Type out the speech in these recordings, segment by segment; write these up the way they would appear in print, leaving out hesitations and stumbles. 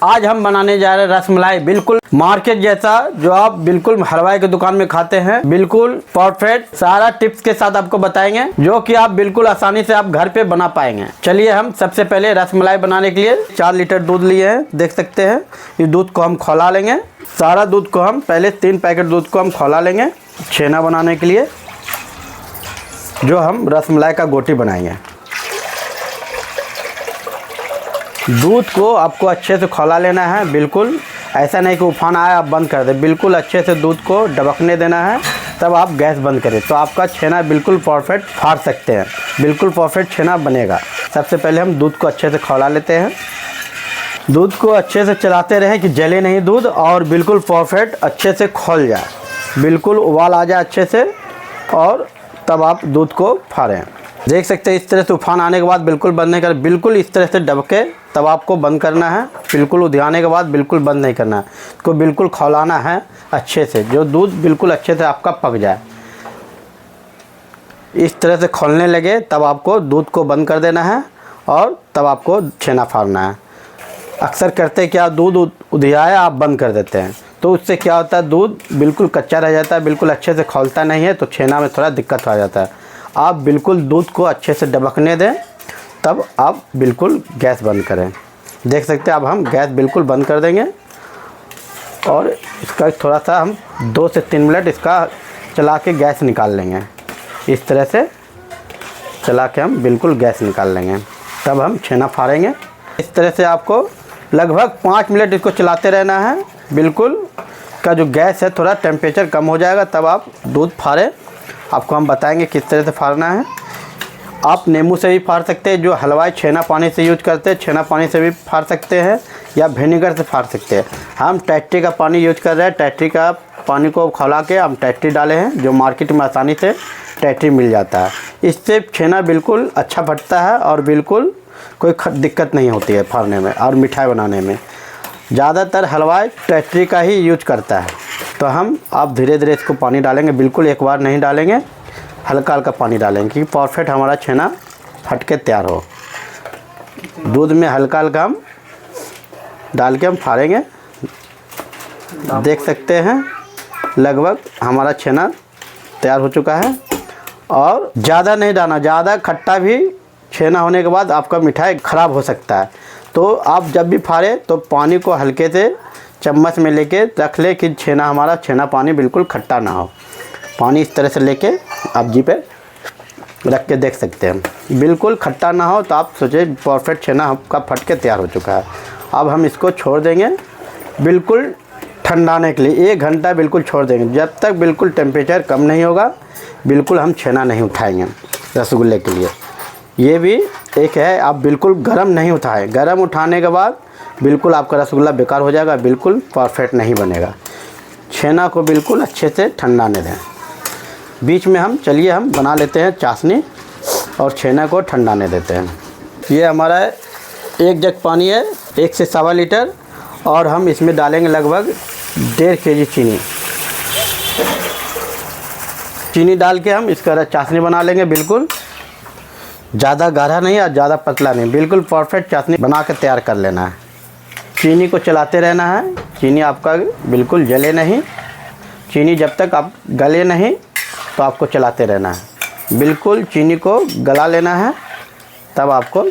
आज हम बनाने जा रहे हैं रसमलाई, बिल्कुल मार्केट जैसा, जो आप बिल्कुल हलवाई की दुकान में खाते हैं, बिल्कुल परफेक्ट। सारा टिप्स के साथ आपको बताएंगे जो कि आप बिल्कुल आसानी से आप घर पे बना पाएंगे। चलिए हम सबसे पहले रसमलाई बनाने के लिए 4 लीटर दूध लिए हैं, देख सकते हैं। इस दूध को हम खौला लेंगे। सारा दूध को हम पहले 3 पैकेट दूध को हम खौला लेंगे छेना बनाने के लिए, जो हम रसमलाई का गोटी बनाएंगे। दूध को आपको अच्छे से खौला लेना है, बिल्कुल ऐसा नहीं कि उफान आए आप बंद कर दें। बिल्कुल अच्छे से दूध को ढबकने देना है, तब आप गैस बंद करें तो आपका छेना बिल्कुल परफेक्ट फाड़ सकते हैं, बिल्कुल परफेक्ट छेना बनेगा। सबसे पहले हम दूध को अच्छे से खौला लेते हैं। दूध को अच्छे से चलाते रहें कि जले नहीं दूध, और बिल्कुल परफेक्ट अच्छे से खौल जाए, बिल्कुल उबाल आ जाए अच्छे से, और तब आप दूध को फाड़ें। देख सकते हैं इस तरह से उफान आने के बाद बिल्कुल बंद नहीं कर, बिल्कुल इस तरह से डबके तब आपको बंद करना है। बिल्कुल उधियाने के बाद बिल्कुल बंद नहीं करना है, इसको बिल्कुल खौलाना है अच्छे से, जो दूध बिल्कुल अच्छे से आपका पक जाए। इस तरह से खौलने लगे तब आपको दूध को बंद कर देना है, और तब आपको छेना फाड़ना है। अक्सर करते क्या, दूध उधियाया आप बंद कर देते हैं, तो उससे क्या होता है, दूध बिल्कुल कच्चा रह जाता है, बिल्कुल अच्छे से खौलता नहीं है, तो छेना में थोड़ा दिक्कत आ जाता है। आप बिल्कुल दूध को अच्छे से डबकने दें, तब आप बिल्कुल गैस बंद करें। देख सकते हैं अब हम गैस बिल्कुल बंद कर देंगे, और इसका थोड़ा सा हम 2 से 3 मिनट इसका चला के गैस निकाल लेंगे। इस तरह से चला के हम बिल्कुल गैस निकाल लेंगे, तब हम छेना फाड़ेंगे। इस तरह से आपको लगभग 5 मिनट इसको चलाते रहना है। बिल्कुल का जो गैस है थोड़ा टेम्परेचर कम हो जाएगा, तब आप दूध फाड़ें। आपको हम बताएंगे किस तरह से फाड़ना है। आप नींबू से भी फाड़ सकते हैं, जो हलवाई छेना पानी से यूज करते हैं, छेना पानी से भी फाड़ सकते हैं, या विनेगर से फाड़ सकते हैं। हम टैट्री का पानी यूज कर रहे हैं। टैट्री का पानी को खौला के हम टैट्री डाले हैं, जो मार्केट में आसानी से टैट्री मिल जाता है। इससे छेना बिल्कुल अच्छा फटता है, और बिल्कुल कोई दिक्कत नहीं होती है फाड़ने में और मिठाई बनाने में। ज़्यादातर हलवाई टैट्री का ही यूज करता है। तो हम आप धीरे धीरे इसको पानी डालेंगे, बिल्कुल एक बार नहीं डालेंगे, हल्का हल्का पानी डालेंगे कि परफेक्ट हमारा छेना फट के तैयार हो। दूध में हल्का हल्का हम डाल के हम फाड़ेंगे। देख सकते हैं लगभग हमारा छेना तैयार हो चुका है। और ज़्यादा नहीं डालना, ज़्यादा खट्टा भी छेना होने के बाद आपका मिठाई ख़राब हो सकता है। तो आप जब भी फाड़े तो पानी को हल्के से चम्मच में लेके रख ले कि हमारा छेना पानी बिल्कुल खट्टा ना हो। पानी इस तरह से लेके आप जी पे रख के देख सकते हैं, बिल्कुल खट्टा ना हो, तो आप सोचे परफेक्ट छेना आपका फट के तैयार हो चुका है। अब हम इसको छोड़ देंगे बिल्कुल ठंडाने के लिए। 1 घंटा बिल्कुल छोड़ देंगे, जब तक बिल्कुल टेम्परेचर कम नहीं होगा बिल्कुल हम छेना नहीं उठाएंगे रसगुल्ले के लिए। ये भी एक है, आप बिल्कुल गर्म नहीं उठाएं। गर्म उठाने के बाद बिल्कुल आपका रसगुल्ला बेकार हो जाएगा, बिल्कुल परफेक्ट नहीं बनेगा। छेना को बिल्कुल अच्छे से ठंडाने दें। बीच में हम हम बना लेते हैं चाशनी, और छेना को ठंडाने देते हैं। ये हमारा 1 जग पानी है, 1 से 1.25 लीटर, और हम इसमें डालेंगे लगभग 1.5 kg चीनी। चीनी डाल के हम इसका चाशनी बना लेंगे, बिल्कुल ज़्यादा गाढ़ा नहीं और ज़्यादा पतला नहीं, बिल्कुल परफेक्ट चाशनी बना के तैयार कर लेना है। चीनी को चलाते रहना है, चीनी आपका बिल्कुल जले नहीं। चीनी जब तक आप गले नहीं तो आपको चलाते रहना है। बिल्कुल चीनी को गला लेना है, तब आपको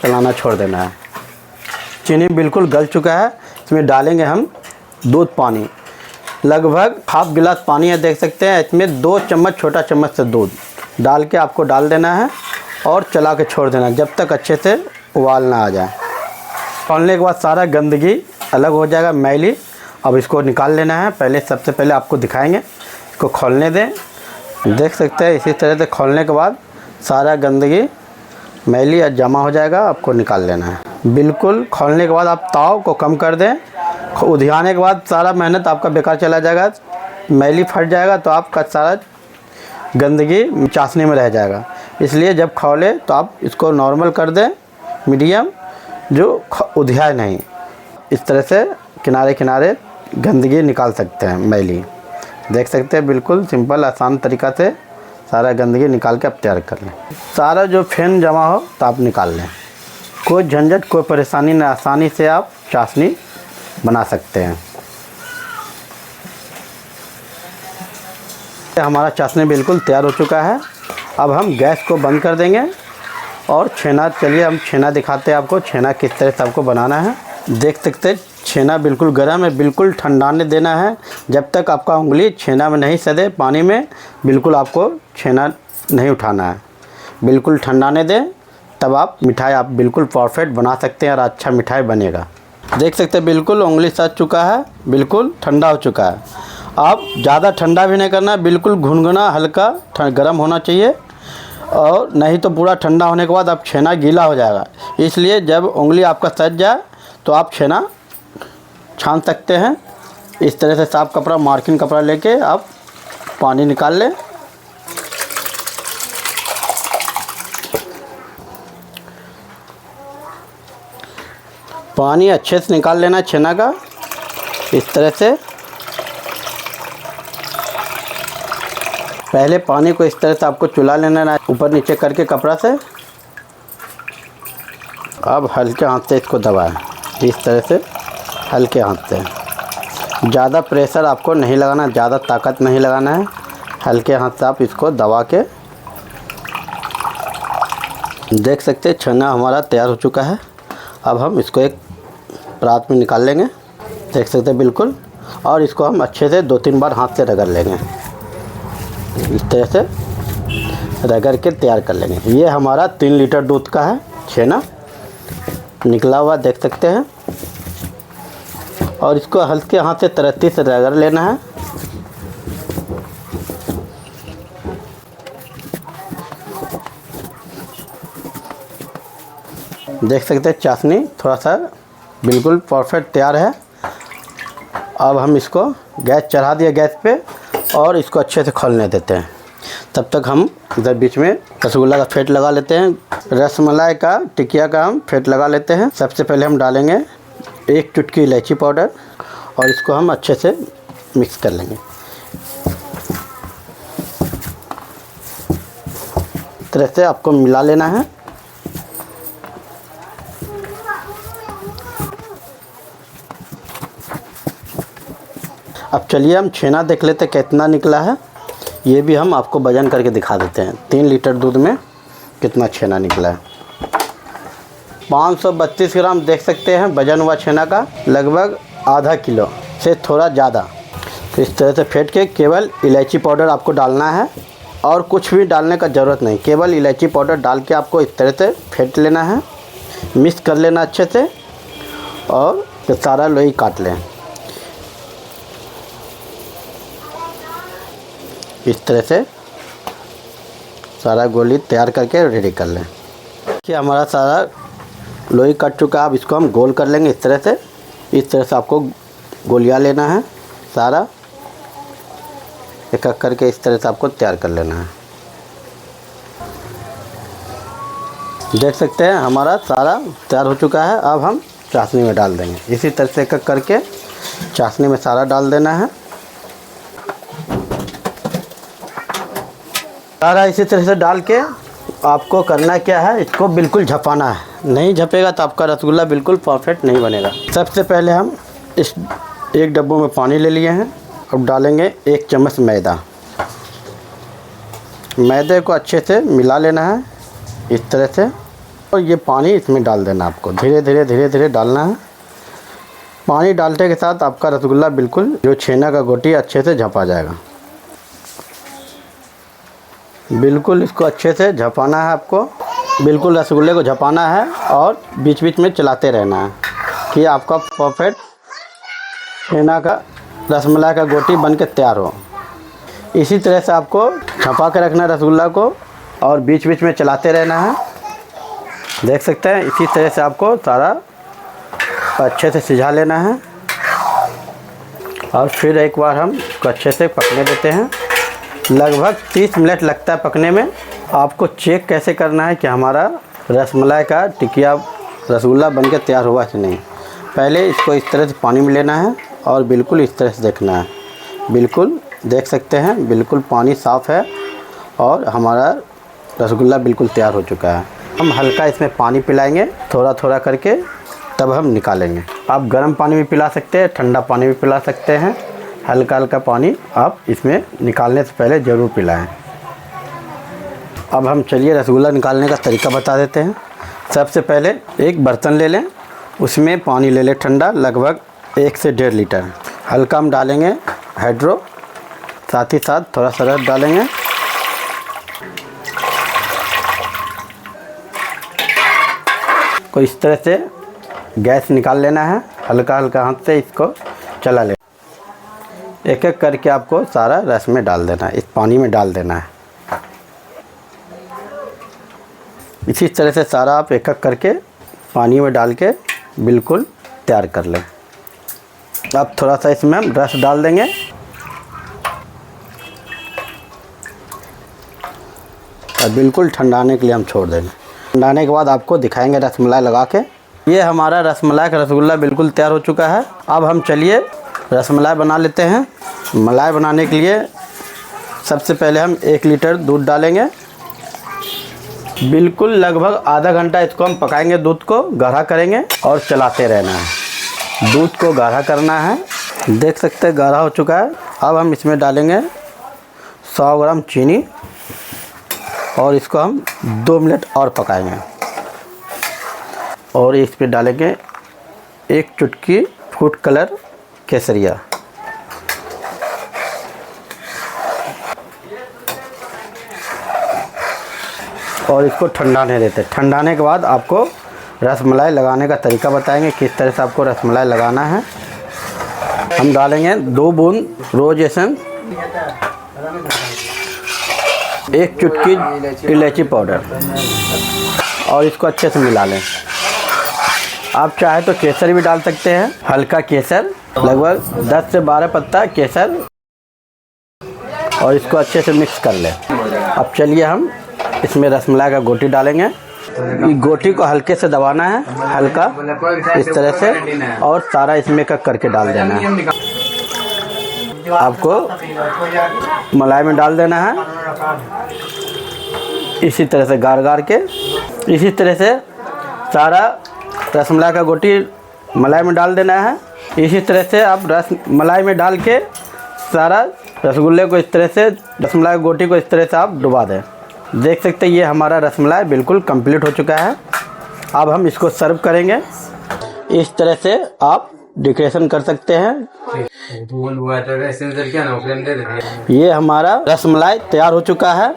चलाना छोड़ देना है। चीनी बिल्कुल गल चुका है, इसमें डालेंगे हम दूध पानी। लगभग ½ गिलास पानी है, देख सकते हैं। इसमें 2 चम्मच छोटा चम्मच से दूध डाल के आपको डाल देना है, और चला के छोड़ देना जब तक अच्छे से उबाल ना आ जाए। खोलने के बाद सारा गंदगी अलग हो जाएगा, मैली। अब इसको निकाल लेना है। सबसे पहले आपको दिखाएंगे, इसको खोलने दें। देख सकते हैं इसी तरह से खोलने के बाद सारा गंदगी मैली या जमा हो जाएगा, आपको निकाल लेना है। बिल्कुल खोलने के बाद आप ताव को कम कर दें। उधियाने के बाद सारा मेहनत आपका बेकार चला जाएगा, मैली फट जाएगा, तो आपका सारा गंदगी चाशनी में रह जाएगा। इसलिए जब खौले तो आप इसको नॉर्मल कर दें, मीडियम, जो उधियाए नहीं। इस तरह से किनारे किनारे गंदगी निकाल सकते हैं, मैली। देख सकते हैं बिल्कुल सिंपल आसान तरीक़ा से सारा गंदगी निकाल के आप तैयार कर लें। सारा जो फेन जमा हो तो आप निकाल लें, कोई झंझट कोई परेशानी नहीं, आसानी से आप चाशनी बना सकते हैं। हमारा चाशनी बिल्कुल तैयार हो चुका है। अब हम गैस को बंद कर देंगे और छेना, चलिए हम छेना दिखाते हैं आपको, छेना किस तरह से आपको बनाना है। देख सकते हैं छेना बिल्कुल गर्म है, बिल्कुल ठंडाने देना है। जब तक आपका उंगली छेना में नहीं सदे पानी में, बिल्कुल आपको छेना नहीं उठाना है। बिल्कुल ठंडाने दें, तब आप मिठाई आप बिल्कुल परफेक्ट बना सकते हैं और अच्छा मिठाई बनेगा। देख सकते हैं बिल्कुल उंगली सज चुका है, बिल्कुल ठंडा हो चुका है। आप ज़्यादा ठंडा भी नहीं करना, बिल्कुल गुनगुना हल्का गर्म होना चाहिए, और नहीं तो पूरा ठंडा होने के बाद अब छेना गीला हो जाएगा। इसलिए जब उंगली आपका सज जाए तो आप छेना छान सकते हैं। इस तरह से साफ कपड़ा, मार्किन कपड़ा लेके आप पानी निकाल लें। पानी अच्छे से निकाल लेना छेना का, इस तरह से। पहले पानी को इस तरह से आपको चुला लेना है, ऊपर नीचे करके कपड़ा से। अब हल्के हाथ से इसको दबाएं, इस तरह से हल्के हाथ से। ज़्यादा प्रेशर आपको नहीं लगाना, ज़्यादा ताकत नहीं लगाना है। हल्के हाथ से आप इसको दबा के, देख सकते हैं छेना हमारा तैयार हो चुका है। अब हम इसको एक परात में निकाल लेंगे, देख सकते हैं बिल्कुल। और इसको हम अच्छे से 2-3 बार हाथ से रगड़ लेंगे, इस तरह से रगड़ के तैयार कर लेंगे। ये हमारा 3 लीटर दूध का है छेना निकला हुआ, देख सकते हैं। और इसको हल्के हाथ से तरत्ती से रगड़ लेना है। देख सकते हैं चाशनी थोड़ा सा बिल्कुल परफेक्ट तैयार है। अब हम इसको गैस चढ़ा दिया गैस पे, और इसको अच्छे से खौलने देते हैं। तब तक हम इधर बीच में रसगुल्ला का फेंट लगा लेते हैं। रसमलाई का टिकिया का हम फेंट लगा लेते हैं। सबसे पहले हम डालेंगे 1 चुटकी इलायची पाउडर, और इसको हम अच्छे से मिक्स कर लेंगे। इस तरह से आपको मिला लेना है। अब चलिए हम छेना देख लेते कितना निकला है। ये भी हम आपको वजन करके दिखा देते हैं, 3 लीटर दूध में कितना छेना निकला है। 532 ग्राम देख सकते हैं वजन हुआ छेना का, लगभग आधा किलो से थोड़ा ज़्यादा। तो इस तरह से फेंट के केवल इलायची पाउडर आपको डालना है, और कुछ भी डालने का ज़रूरत नहीं। केवल इलायची पाउडर डाल के आपको इस तरह से फेंट लेना है, मिक्स कर लेना अच्छे से, और सारा लोई काट लें। इस तरह से सारा गोली तैयार करके रेडी कर लें। कि हमारा सारा लोई कट चुका है। अब इसको हम गोल कर लेंगे इस तरह से। इस तरह से आपको गोलियां लेना है, सारा एक एक करके इस तरह से आपको तैयार कर लेना है। देख सकते हैं हमारा सारा तैयार हो चुका है। अब हम चाशनी में डाल देंगे। इसी तरह से एक एक करके चाशनी में सारा डाल देना है। सारा इसी तरह से डाल के आपको करना क्या है, इसको बिल्कुल झपाना है। नहीं झपेगा तो आपका रसगुल्ला बिल्कुल परफेक्ट नहीं बनेगा। सबसे पहले हम इस एक डब्बों में पानी ले लिए हैं। अब डालेंगे 1 चम्मच मैदा। मैदे को अच्छे से मिला लेना है इस तरह से, और ये पानी इसमें डाल देना आपको। धीरे धीरे डालना है। पानी डालने के साथ आपका रसगुल्ला बिल्कुल जो छेना का गोटी अच्छे से झपा जाएगा। बिल्कुल इसको अच्छे से झपाना है आपको। बिल्कुल रसगुल्ले को झपाना है, और बीच बीच में चलाते रहना है कि आपका परफेक्ट छेना का रसमलाई का गोटी बन के तैयार हो। इसी तरह से आपको झपा के रखना है रसगुल्ला को, और बीच बीच में चलाते रहना है। देख सकते हैं इसी तरह से आपको सारा अच्छे से सिझा लेना है, और फिर एक बार हम इसको अच्छे से पकने देते हैं। लगभग 30 मिनट लगता है पकने में। आपको चेक कैसे करना है कि हमारा रसमलाई का टिकिया रसगुल्ला बनके तैयार हुआ कि नहीं। पहले इसको इस तरह से पानी में लेना है, और बिल्कुल इस तरह से देखना है। बिल्कुल देख सकते हैं बिल्कुल पानी साफ़ है, और हमारा रसगुल्ला बिल्कुल तैयार हो चुका है। हम हल्का इसमें पानी पिलाएंगे थोड़ा थोड़ा करके, तब हम निकालेंगे। आप गर्म पानी भी पिला सकते हैं, ठंडा पानी भी पिला सकते हैं। हल्का हल्का पानी आप इसमें निकालने से पहले ज़रूर पिलाएं। अब हम चलिए रसगुल्ला निकालने का तरीका बता देते हैं। सबसे पहले एक बर्तन ले लें, उसमें पानी ले लें ठंडा, लगभग 1 से 1.5 लीटर। हल्का हम डालेंगे हाइड्रो, साथ ही साथ थोड़ा सरफ डालेंगे। को इस तरह से गैस निकाल लेना है, हल्का हल्का हाथ से इसको चला लेना। एक एक करके आपको सारा रस में डाल देना है, इस पानी में डाल देना है। इसी तरह से सारा आप एक एक करके पानी में डाल के बिल्कुल तैयार कर लें। अब थोड़ा सा इसमें हम रस डाल देंगे और बिल्कुल ठंडाने के लिए हम छोड़ देंगे। ठंडाने के बाद आपको दिखाएंगे रसमलाई लगा के। ये हमारा रसमलाई का रसगुल्ला बिल्कुल तैयार हो चुका है। अब हम चलिए रसमलाई बना लेते हैं। मलाई बनाने के लिए सबसे पहले हम 1 लीटर दूध डालेंगे। बिल्कुल लगभग आधा घंटा इसको हम पकाएंगे, दूध को गाढ़ा करेंगे और चलाते रहना है। दूध को गाढ़ा करना है, देख सकते हैं गाढ़ा हो चुका है। अब हम इसमें डालेंगे 100 ग्राम चीनी और इसको हम 2 मिनट और पकाएंगे। और इस पर डालेंगे 1 चुटकी फूड कलर केसरिया। और इसको ठंडाने देते हैं। ठंडाने के बाद आपको रसमलाई लगाने का तरीका बताएंगे, किस तरह से आपको रसमलाई लगाना है। हम डालेंगे 2 बूंद रोज एसेंस, 1 चुटकी इलायची पाउडर और इसको अच्छे से मिला लें। आप चाहे तो केसर भी डाल सकते हैं, हल्का केसर, लगभग 10 से 12 पत्ता केसर, और इसको अच्छे से मिक्स कर लें। अब चलिए हम इसमें रसमलाई का गोटी डालेंगे। गोटी को हल्के से दबाना है, हल्का इस तरह से, और सारा इसमें करके डाल देना है। आपको मलाई में डाल देना है, इसी तरह से गार गार के। इसी तरह से सारा रसमलाई का गोटी मलाई में डाल देना है। इसी तरह से आप मलाई में डाल के सारा रसगुल्ले को इस तरह से, रसमलाई गोटी को इस तरह से आप डुबा दें। देख सकते हैं ये हमारा रसमलाई बिल्कुल कंप्लीट हो चुका है। अब हम इसको सर्व करेंगे। इस तरह से आप डेकोरेशन कर सकते हैं। ये हमारा रसमलाई तैयार हो चुका है।